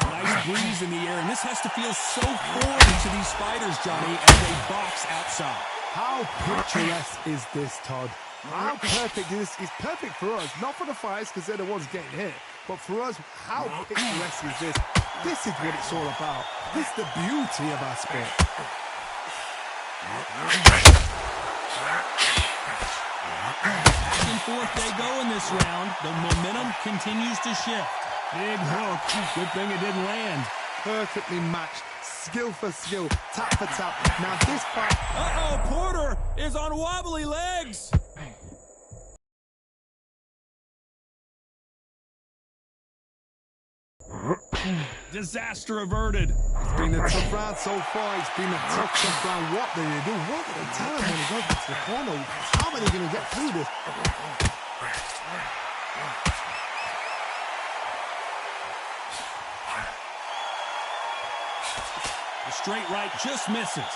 [SPEAKER 2] Nice breeze in the air, and this has to feel so foreign to these fighters, Johnny, as they box outside.
[SPEAKER 3] How picturesque is this, Todd? How perfect is this? It's perfect for us, not for the fighters because they're the ones getting hit, but for us, how picturesque is this? This is what it's all about. This is the beauty of our sport.
[SPEAKER 2] Back and forth they go in this round. The momentum continues to shift. Big hook. Good thing it didn't land.
[SPEAKER 3] Perfectly matched. Skill for skill. Tap for tap. Now this fight...
[SPEAKER 2] Uh-oh, Porter is on wobbly legs. Disaster averted.
[SPEAKER 3] It's been a tough round so far. It's been a tough round. What do they do? What do they tell him when he goes to the corner? How are they going to get through this?
[SPEAKER 2] The straight right just misses.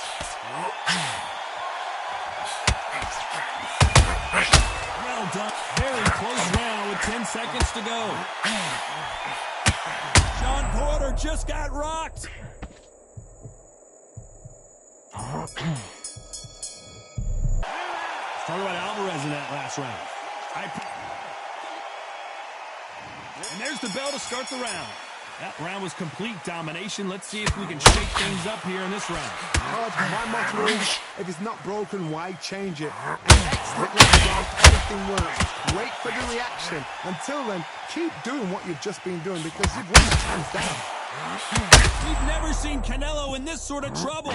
[SPEAKER 2] Well done. Very close round with 10 seconds to go. Sean Porter just got rocked. Let's talk about Alvarez in that last round. And there's the bell to start the round. That round was complete domination. Let's see if we can shake things up here in this round.
[SPEAKER 3] My motto is, if it's not broken, why change it? Excellent round, everything works. Wait for the reaction. Until then, keep doing what you've just been doing because you've won the hands down.
[SPEAKER 2] We've never seen Canelo in this sort of trouble.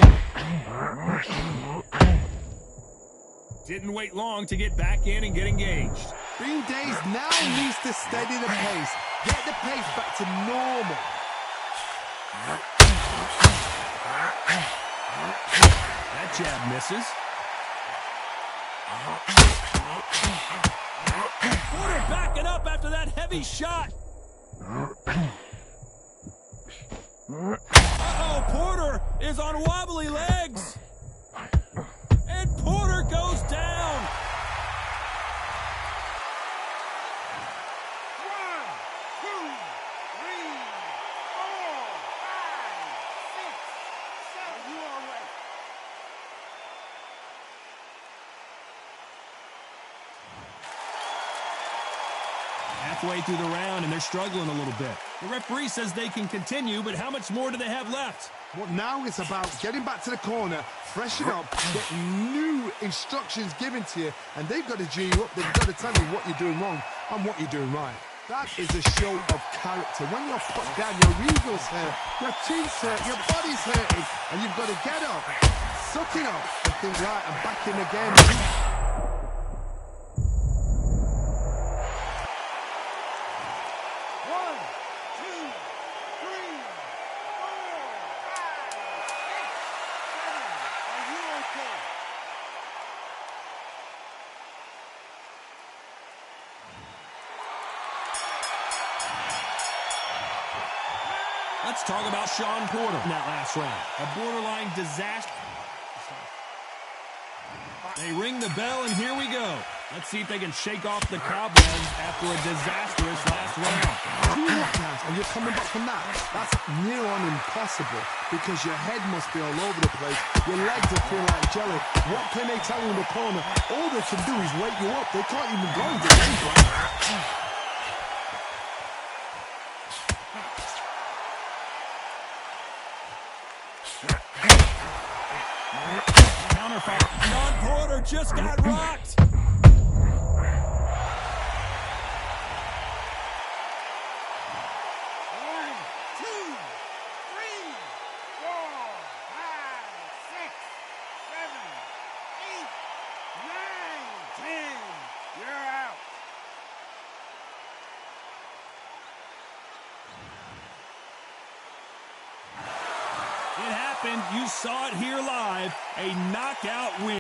[SPEAKER 2] Didn't wait long to get back in and get engaged.
[SPEAKER 3] Bean Days now needs to steady the pace. Get the pace back to normal.
[SPEAKER 2] That jab misses. Porter backing up after that heavy shot. Uh-oh, Porter is on wobbly legs. And Porter goes down.
[SPEAKER 6] 1, 2, 3, 4, 5, 6, 7. You all right?
[SPEAKER 2] Halfway through the round, and they're struggling a little bit. The referee says they can continue, but how much more do they have left?
[SPEAKER 3] Well, now it's about getting back to the corner, freshen up, get new instructions given to you, and they've got to G you up. They've got to tell you what you're doing wrong and what you're doing right. That is a show of character. When you're put down, your eagles hurt, your chin's hurt, your body's hurting, and you've got to get up, suck it up, and think, right, I'm back in the game.
[SPEAKER 6] 1, 2, 3, 4, 5, 6, 7. Are you okay?
[SPEAKER 2] Let's talk about Sean Porter in that last round. A borderline disaster. They ring the bell, and here we go. Let's see if they can shake off the cobwebs after a disastrous last round.
[SPEAKER 3] And you're coming back from that. That's near on impossible because your head must be all over the place. Your legs will feel like jelly. What can they tell you in the corner? All they can do is wake you up. They can't even go into game plan.
[SPEAKER 2] Counterfire. Sean Porter just got rocked. It happened. You saw it here live. A knockout win.